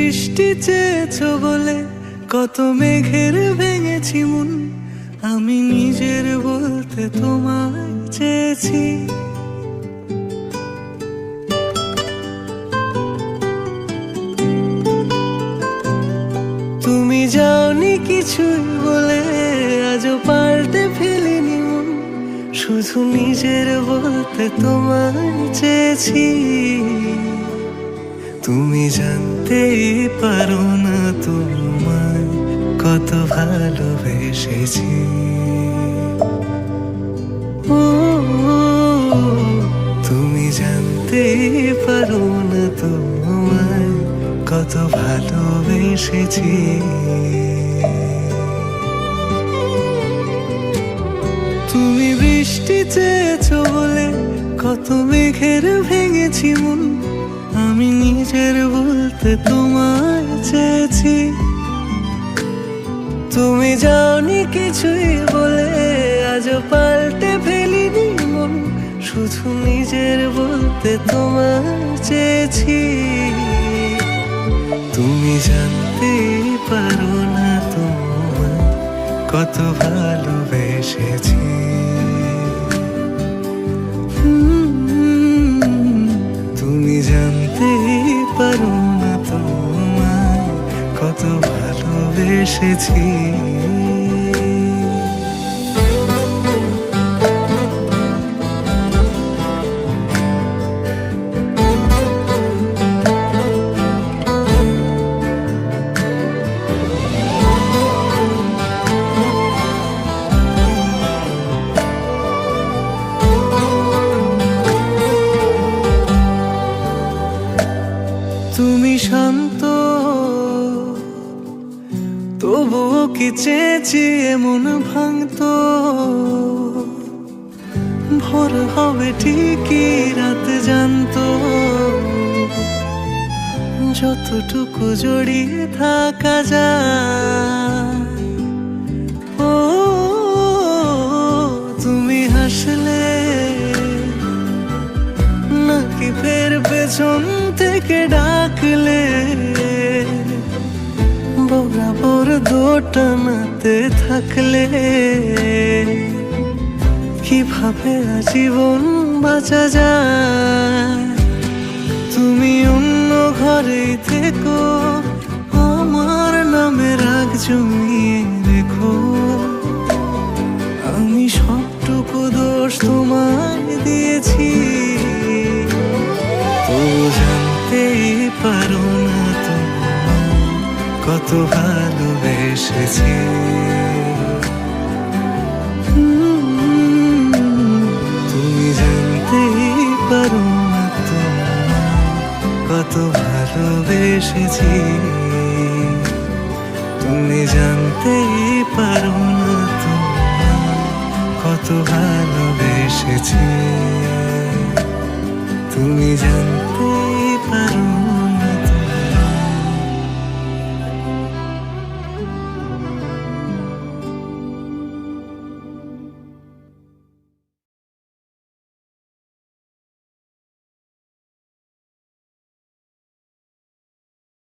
বৃষ্টি চেয়েছো বলে কত মেঘের ভেঙেছি মন, আমি নিজের বলতে তোমায় চেয়েছি। তুমি যাওনি কিছুই বলে আজও পাল্টে ফেলিনি মন, শুধু নিজের বলতে তোমায় চেয়েছি। তুমি জানতেই পারো না তোমায় কত ভালোবেসেছি। ও তুমি জানতেই পারো না তোমায় কত ভালোবেসেছি। তুমি বৃষ্টি চেয়েছো বলে কত মেঘের ভেঙেছি মন, আমি নিজের বলতে তোমায় চেয়েছি। তুমি যাওনি কিছুই বলে আজও পাল্টে ফেলিনি মন, শুধু নিজের বলতে তোমায় চেয়েছি। তুমি জানতে পারো না তোমায় কত ভালোবেসেছি। তুমি জানতে পারো না তোমায় কত ভালোবেসেছি। তুমি শান্ত তবুও কি চেয়েছি এমন ভাঙতো, ভোর হবে ঠিকই রাত জানতো, যতটুকু জড়িয়ে থাকা যায়। ও তুমি হাসলে নাকি ফের পেছন থেকে ডাকলে, বরাবর দোটানাতে থাকলে কিভাবে আজীবন বাঁচা যায়। তুমি অন্য ঘরেই থেকো, আমার নামে রাগ জমিয়ে রেখো, আমি সবটুকু দোষ তোমায় দিয়েছি। তো জানতেই পারো না তোমায় কত ভালোবেসেছি। তুমি জানতেই পারো না তোমায় কত ভালোবেসেছি। তুমি জানতেই পারো না তোমায় কত ভালোবেসেছি।